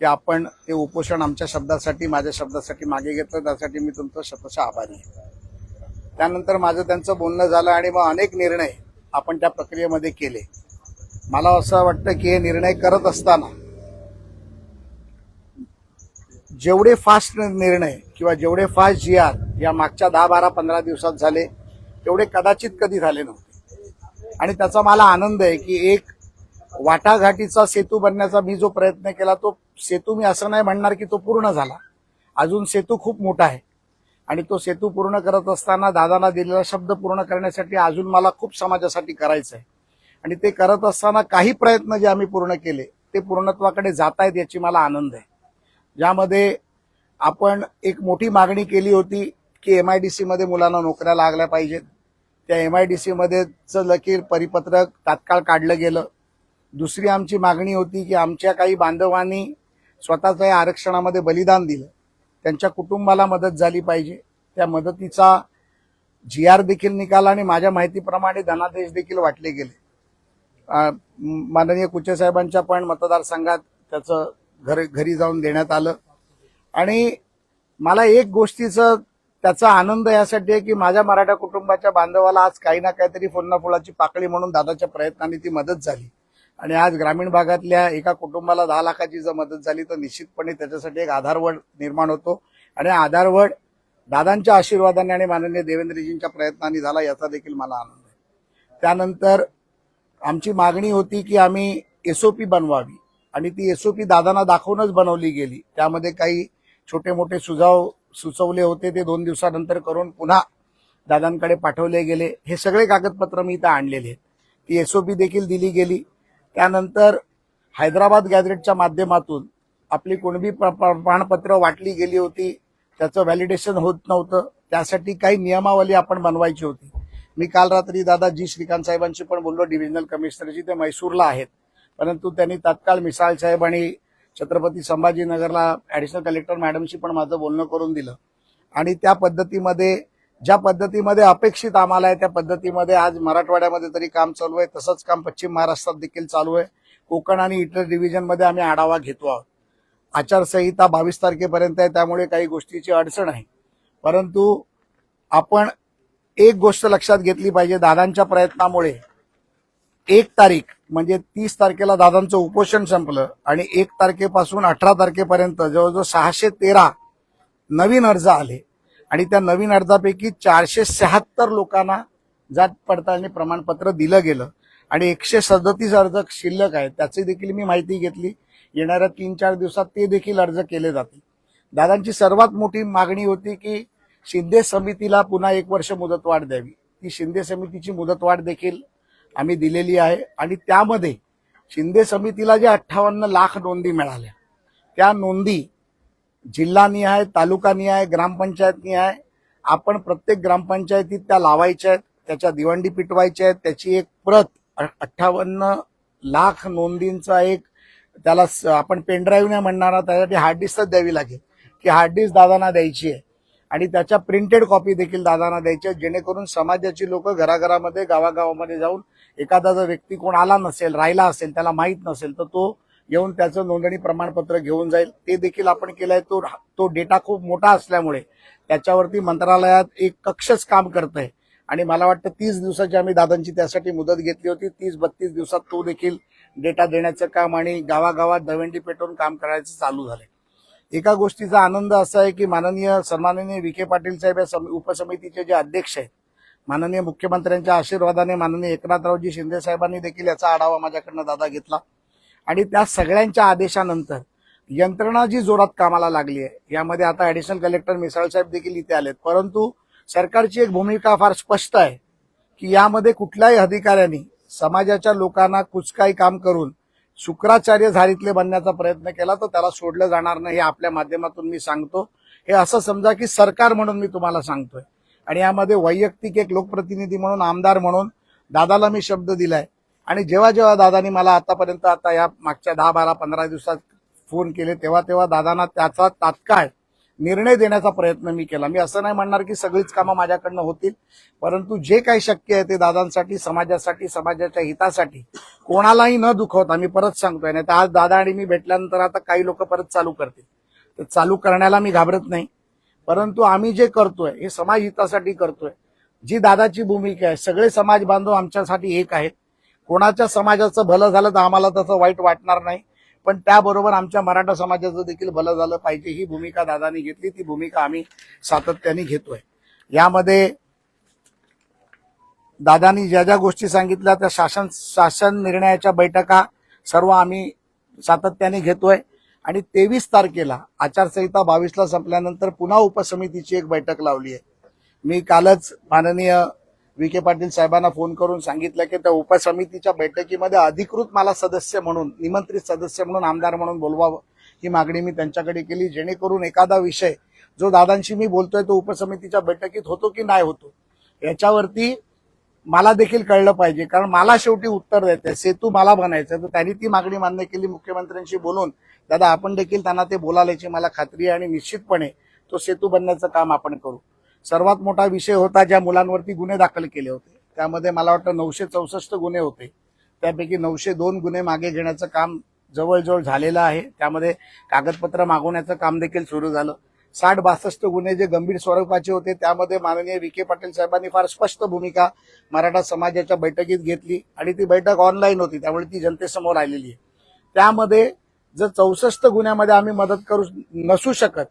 की आपण ते उपोषण आमच्या शब्दासाठी माझ्या शब्दासाठी मागे घेतलं, त्यासाठी मी तुमचं शतशः आभारी आहे. त्यानंतर माझं त्यांचं बोलणं झालं आणि मग अनेक निर्णय आपण त्या प्रक्रियेमध्ये केले. मला असं वाटतं की हे निर्णय करत असताना जेवढे फास्ट निर्णय किंवा जेवढे फास्ट GR या मागच्या 10, 12, 15 दिवसात झाले तेवढे कदाचित कधी झाले नव्हते. आणि त्याचा मला आनंद आहे की एक वाटाघाटीचा सेतू बनण्याचा मी जो प्रयत्न केला तो सेतू मी असं नाही म्हणणार की तो पूर्ण झाला. अजून सेतू खूप मोठा आहे आणि तो सेतू पूर्ण करत असताना दादांना दिलेला शब्द पूर्ण करण्यासाठी अजून मला खूप समाजासाठी करायचं आहे. आणि ते करत असताना काही प्रयत्न जे आम्ही पूर्ण केले ते पूर्णत्वाकडे जात आहेत याची मला आनंद आहे. ज्यामध्ये आपण एक मोठी मागणी केली होती की MIDC मध्ये मुलांना नोकऱ्या लागल्या पाहिजेत. त्या MIDC मध्येचं लकीर परिपत्रक तात्काळ काढलं गेलं. दुसरी आमची मागणी होती की आमच्या काही बांधवांनी स्वतःच्या या आरक्षणामध्ये बलिदान दिलं, त्यांच्या कुटुंबाला मदत झाली पाहिजे. त्या मदतीचा GR देखील निघाला आणि माझ्या माहितीप्रमाणे धनादेश देखील वाटले गेले. माननीय कुचे साहेबांच्या पण मतदारसंघात त्याचं घरी जाऊन देण्यात आलं. आणि मला एक गोष्टीचं त्याचा आनंद यासाठी आहे की माझ्या मराठा कुटुंबाच्या बांधवाला आज काही ना काहीतरी फुलना फुलाची पाकळी म्हणून दादाच्या प्रयत्नांनी ती मदत झाली. आणि आज ग्रामीण भागातल्या एका कुटुंबाला 10 लाखाची जर मदत झाली तर निश्चितपणे त्याच्यासाठी एक आधारवड निर्माण होतो. आणि आधारवड दादांच्या आशीर्वादाने आणि माननीय देवेंद्रजींच्या प्रयत्नांनी झाला याचा देखील मला आनंद आहे. त्यानंतर आमची मागणी होती की आम्ही SOP बनवावी आणि ती SOP दादांना दाखवूनच बनवली गेली. त्यामध्ये काही छोटे मोठे सुझाव सुचवले होते ते 2 दिवसानंतर करून पुन्हा दादांकडे पाठवले गेले. हे सगळे कागदपत्र मी इथं आणलेले आहेत. ती SOP देखील दिली गेली. त्यानंतर हैदराबाद गॅझेटच्या माध्यमातून आपली कुणबी प्रमाणपत्र वाटली गेली होती, त्याचं व्हॅलिडेशन होत नव्हतं. त्यासाठी काही नियमावली आपण बनवायची होती. मी काल रात्री दादा श्रीकांत साहेबांशी पण बोललो, डिव्हिजनल कमिशनरची, ते मैसूरला आहेत. परंतु त्यांनी तात्काळ मिसाळ साहेब आणि छत्रपती संभाजीनगरला ऍडिशनल कलेक्टर मॅडमशी पण माझं बोलणं करून दिलं. आणि त्या पद्धतीमध्ये ज्या पद्धतीमध्ये अपेक्षित आम्हाला आहे त्या पद्धतीमध्ये आज मराठवाड्यामध्ये तरी काम चालू आहे. तसंच काम पश्चिम महाराष्ट्रात देखील चालू आहे. कोकण आणि इतर डिव्हिजनमध्ये आम्ही आढावा घेतो आहोत. आचारसंहिता 22 तारखेपर्यंत आहे, त्यामुळे काही गोष्टीची अडचण आहे. परंतु आपण एक गोष्ट लक्षात घेतली पाहिजे, दादांच्या प्रयत्नामुळे 1 तारीख म्हणजे 30 तारखेला दादांचं उपोषण संपलं आणि 1 तारखेपासून 18 तारखेपर्यंत जवळजवळ 613 नवीन अर्ज आले. आणि त्या नवीन अर्जापैकी 476 लोकांना जात पडताळणी प्रमाणपत्र दिलं गेलं आणि 137 अर्ज शिल्लक आहेत. त्याची देखील मी माहिती घेतली. येणाऱ्या 3-4 दिवसात ते देखील अर्ज केले जातील. दादांची सर्वात मोठी मागणी होती की शिंदे समितीला पुन्हा 1 वर्ष मुदतवाढ द्यावी. ती शिंदे समितीची मुदतवाढ देखील आम्ही दिलेली आहे. आणि त्यामध्ये शिंदे समितीला जे 58 लाख नोंदी मिळाल्या, त्या नोंदी जिल्हानिहाय, तालुकानिहाय, ग्रामपंचायतनिहाय आपण प्रत्येक ग्रामपंचायतीत त्या लावायच्या आहेत, त्याच्या दिवंडी पिटवायच्या आहेत. त्याची एक प्रत 58 लाख नोंदींचा एक त्याला आपण पेनड्राईव्ह नाही म्हणणार, त्यासाठी हार्ड डिस्कच द्यावी लागेल. की हार्ड डिस्क दादांना द्यायची आहे आणि त्याच्या प्रिंटेड कॉपी देखील दादांना द्यायची आहे, जेणेकरून समाजाची लोक घराघरामध्ये गावागावामध्ये जाऊन एखादा जर व्यक्ती कोण आला नसेल, राहिला असेल, त्याला माहीत नसेल तर तो येऊन त्याचं नोंदणी प्रमाणपत्र घेऊन जाईल. ते देखील आपण केलंय. तो डेटा खूप मोठा असल्यामुळे त्याच्यावरती मंत्रालयात एक कक्षच काम करत आहे. आणि मला वाटतं 30 दिवसाची आम्ही दादांची त्यासाठी मुदत घेतली होती. 30-32 दिवसात तो देखील डेटा देण्याचं काम आणि गावागावात दवंडी पेटवून काम करायचं चालू झालंय. एका गोष्टीचा आनंद असा आहे की सन्माननीय विखे पाटील साहेब या उपसमितीचे जे अध्यक्ष आहेत, माननीय मुख्यमंत्र्यांच्या आशीर्वादाने माननीय एकनाथरावजी शिंदे साहेबांनी देखील याचा आढावा माझ्याकडनं दादा घेतला. आणि त्या सगळ्यांच्या आदेशानंतर यंत्रणा जी जोरात कामाला लागली आहे, यामध्ये आता ऍडिशनल कलेक्टर मिसाळ साहेब देखील इथे आलेत. परंतु सरकारची एक भूमिका फार स्पष्ट आहे की यामध्ये कुठल्याही अधिकाऱ्यांनी समाजाच्या लोकांना कुचकाई काम करून शुक्राचार्य झारीतले बनण्याचा प्रयत्न केला तर त्याला सोडलं जाणार नाही. हे आपल्या माध्यमातून मी सांगतो. हे असं समजा की सरकार म्हणून मी तुम्हाला सांगतोय. आणि यामध्ये वैयक्तिक एक लोकप्रतिनिधी म्हणून, आमदार म्हणून दादाला मी शब्द दिलाय. आणि जेव्हा जेव्हा दादानी मला आतापर्यंत आता या मागच्या 10, 12, 15 दिवसात फोन केले तेव्हा दादांना त्याचा तात्काळ निर्णय देण्याचा प्रयत्न मी केला. मी असं नाही म्हणणार की सगळीच कामं माझ्याकडनं होतील, परंतु जे काही शक्य आहे ते दादांसाठी, समाजासाठी, समाजाच्या हितासाठी कोणालाही न दुखवता, मी परत सांगतोय, नाही तर आज दादा आणि मी भेटल्यानंतर आता काही लोक परत चालू करतील. ते चालू करण्याला मी घाबरत नाही, परंतु आम्ही जे करतोय हे समाज हितासाठी करतोय. जी दादाची भूमिका आहे, सगळे समाज बांधव आमच्यासाठी एक आहेत. कोणाच्या समाजाचं भलं झालं तर आम्हाला तसं वाईट वाटणार नाही, पण त्याबरोबर आमच्या मराठा समाजाचं देखील भलं झालं पाहिजे, ही भूमिका दादांनी घेतली. ती भूमिका आम्ही सातत्याने घेतोय. यामध्ये दादांनी ज्या ज्या गोष्टी सांगितल्या त्या शासन निर्णयाच्या बैठका सर्व आम्ही सातत्याने घेतोय. आणि 23 तारखेला आचारसंहिता 22ला संपल्यानंतर पुन्हा उपसमितीची एक बैठक लावली आहे. मी कालच माननीय विखे पाटील साहेबांना फोन करून सांगितलं की त्या उपसमितीच्या बैठकीमध्ये अधिकृत मला सदस्य म्हणून, निमंत्रित सदस्य म्हणून, आमदार म्हणून बोलवावं, ही मागणी मी त्यांच्याकडे केली, जेणेकरून एखादा विषय जो दादांशी मी बोलतोय तो उपसमितीच्या बैठकीत होतो की नाही होतो याच्यावरती मला देखील कळलं पाहिजे. कारण मला शेवटी उत्तर द्यायचंय, सेतू मला बनायचं. तर त्यांनी ती मागणी मान्य केली. मुख्यमंत्र्यांशी बोलून दादा आपण देखील त्यांना ते बोलायची मला खात्री आहे आणि निश्चितपणे तो सेतू बनण्याचं काम आपण करू. सर्वात मोठा विषय होता ज्या मुलांवरती गुन्हे दाखल केले होते, त्यामध्ये मला वाटतं 964 गुन्हे होते. त्यापैकी 902 गुन्हे मागे घेण्याचं काम जवळजवळ झालेलं आहे. त्यामध्ये कागदपत्र मागवण्याचं काम देखील सुरू झालं. 60-62 गुन्हे जे गंभीर स्वरूपाचे होते त्यामध्ये माननीय विखे पाटील साहेबांनी फार स्पष्ट भूमिका मराठा समाजाच्या बैठकीत घेतली आणि ती बैठक ऑनलाईन होती, त्यामुळे ती जनतेसमोर आलेली आहे. त्यामध्ये जर 64 गुन्ह्यामध्ये आम्ही मदत करू नसू शकत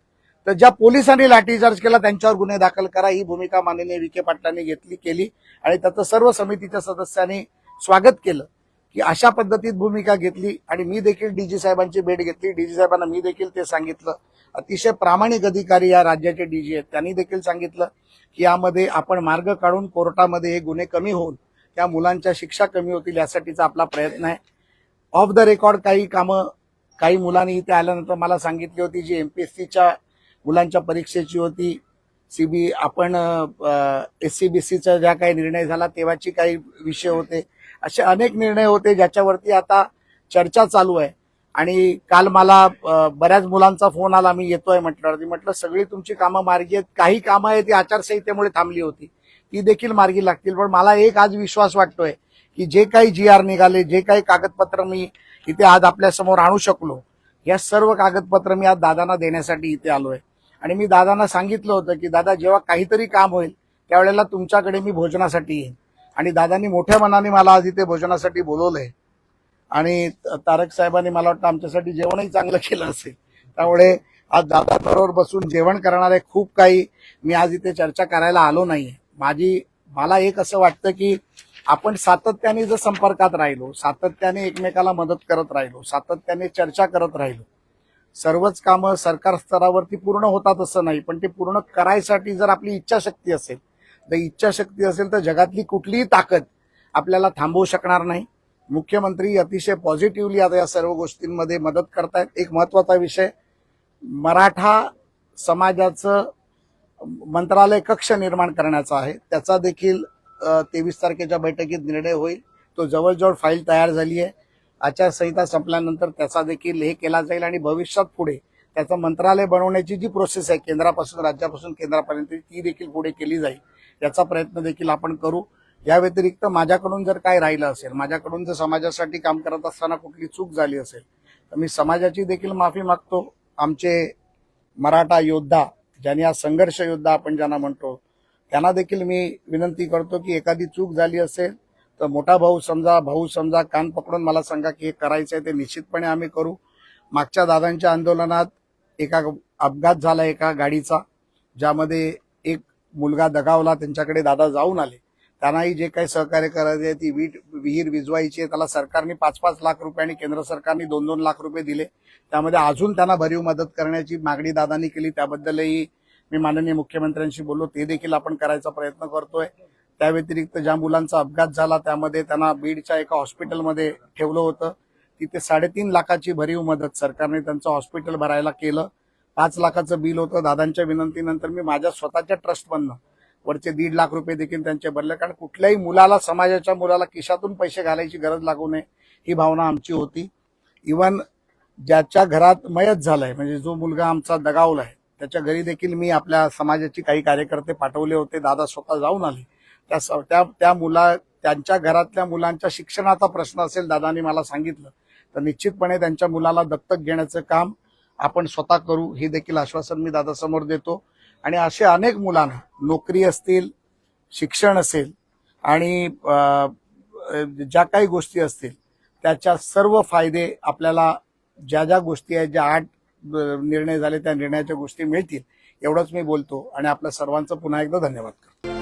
तर ज्या पोलिसांनी लाठीचार्ज केला त्यांच्यावर गुन्हे दाखल करा, ही भूमिका माननीय विखे पाटलांनी केली आणि त्याचं सर्व समितीच्या सदस्यांनी स्वागत केलं की अशा पद्धतीत भूमिका घेतली. आणि मी देखील डीजी साहेबांची भेट घेतली. डीजी साहेबांना मी देखील ते सांगितलं. अतिशय प्रामाणिक अधिकारी या राज्याचे डीजी आहेत, त्यांनी देखील सांगितलं की यामध्ये आपण मार्ग काढून कोर्टामध्ये हे गुन्हे कमी होऊन त्या मुलांच्या शिक्षा कमी होतील यासाठीचा आपला प्रयत्न आहे. ऑफ द रेकॉर्ड काही कामं काही मुलांनी इथे आल्यानंतर मला सांगितली होती, जी एमपीएससीच्या मुलांच्या परीक्षेची होती, आपण SCBCचा ज्या काही निर्णय झाला तेव्हाची काही विषय होते, असे अनेक निर्णय होते ज्याच्यावरती आता चर्चा चालू आहे. आणि काल मला बऱ्याच मुलांचा फोन आला, मी येतोय म्हटलं सगळी तुमची कामं मार्गी आहेत. काही कामं आहेत ती आचारसंहितेमुळे थांबली होती, ती देखील मार्गी लागतील. पण मला एक आज विश्वास वाटतोय की जे काही GR निघाले, जे काही कागदपत्र मी इथे आज आपल्या समोर आणू शकलो, या सर्व कागदपत्र मी आज दादांना देण्यासाठी इथे आलोय. आणि मी दादांना सांगितलं होतं की दादा जेव्हा काहीतरी काम होईल त्यावेळेला तुमच्याकडे मी भोजनासाठी येईन. आणि दादांनी मोठ्या मनाने मला आज इथे भोजनासाठी बोलवलंय. आणि तारक साहेबांनी मला वाटतं आमच्यासाठी जेवणही चांगलं केलं असेल. त्यामुळे आज दादाबरोबर बसून जेवण करणारे खूप काही मी आज इथे चर्चा करायला आलो नाहीये. मला एक असं वाटतं की आपण सातत्याने जर संपर्कात राहिलो, सातत्याने एकमेकाला मदत करत राहिलो, सातत्याने चर्चा करत राहिलो, सर्वच कामं सरकार स्तरावरती पूर्ण होतात असं नाही, पण ते पूर्ण करायसाठी जर आपली इच्छाशक्ती असेल तर जगातली कुठलीही ताकद आपल्याला थांबवू शकणार नाही. मुख्यमंत्री अतिशय पॉझिटिव्हली आता या सर्व गोष्टींमध्ये मदत करतायत. एक महत्वाचा विषय, मराठा समाजाचं मंत्रालय कक्ष निर्माण करण्याचा आहे, त्याचा देखील 23 तारखेच्या बैठकीत निर्णय होईल. तो जवळजवळ फाईल तयार झाली आहे. आचारसंहिता संपल्यानंतर त्याचा देखील हे केला जाईल आणि भविष्यात पुढे त्याचं मंत्रालय बनवण्याची जी प्रोसेस आहे केंद्रापासून राज्यापासून केंद्रापर्यंत, ती देखील पुढे केली जाईल. याचा प्रयत्न देखील आपण करू. या व्यतिरिक्त माझ्याकडून जर काय राहिलं असेल, माझ्याकडून जर समाजासाठी काम करत असताना कुठली चूक झाली असेल तर मी समाजाची देखील माफी मागतो. आमचे मराठा योद्धा, ज्यांनी हा संघर्ष योद्धा आपण ज्यांना म्हणतो, त्यांना देखील मी विनंती करतो की एखादी चूक झाली असेल तर मोठा भाऊ समजा, कान पकडून मला सांगा की हे करायचंय, ते निश्चितपणे आम्ही करू. मागच्या दादांच्या आंदोलनात एका अपघात झाला एका गाडीचा, ज्यामध्ये एक मुलगा दगावला, त्यांच्याकडे दादा जाऊन आले. त्यांनाही जे काही सहकार्य करायचे, ती विहीर विजवायची आहे, त्याला सरकारने 5-5 लाख रुपये आणि केंद्र सरकारने 2-2 लाख रुपये दिले. त्यामध्ये अजून त्यांना भरीव मदत करण्याची मागणी दादांनी केली. त्याबद्दलही मी माननीय मुख्यमंत्र्यांशी बोललो, ते देखील आपण करायचा प्रयत्न करतोय. त्या व्यतिरिक्त ज्या मुलांचा अपघात झाला त्यामध्ये त्यांना बीडच्या एका हॉस्पिटलमध्ये ठेवलं होतं, तिथे 3.5 लाखाची भरीव मदत सरकारने त्यांचं हॉस्पिटल भरायला केलं. 5 लाखाचं बिल होतं. दादांच्या विनंतीनंतर मी माझ्या स्वतःच्या ट्रस्टमधनं वरचे 1.5 लाख रुपये देखील त्यांचे भरले. कारण कुठल्याही मुलाला, समाजाच्या मुलाला खिशातून पैसे घालायची गरज लागू नये, ही भावना आमची होती. इव्हन ज्याच्या घरात मयत झालंय, म्हणजे जो मुलगा आमचा दगावलाय, त्याच्या घरी देखील मी आपल्या समाजाची काही कार्यकर्ते पाठवले होते. दादा स्वतः जाऊन आले. त्यांच्या घरातल्या मुलांच्या शिक्षणाचा प्रश्न असेल, दादांनी मला सांगितलं, तर निश्चितपणे त्यांच्या मुलाला दत्तक घेण्याचं काम आपण स्वतः करू, हे देखील आश्वासन मी दादासमोर देतो. आणि असे अनेक मुलांना नोकरी असतील, शिक्षण असेल आणि ज्या काही गोष्टी असतील त्याच्या सर्व फायदे आपल्याला ज्या ज्या गोष्टी आहेत, ज्या 8 निर्णय झाले त्या निर्णयाच्या गोष्टी मिळतील, एवढंच मी बोलतो आणि आपल्या सर्वांचं पुन्हा एकदा धन्यवाद करतो.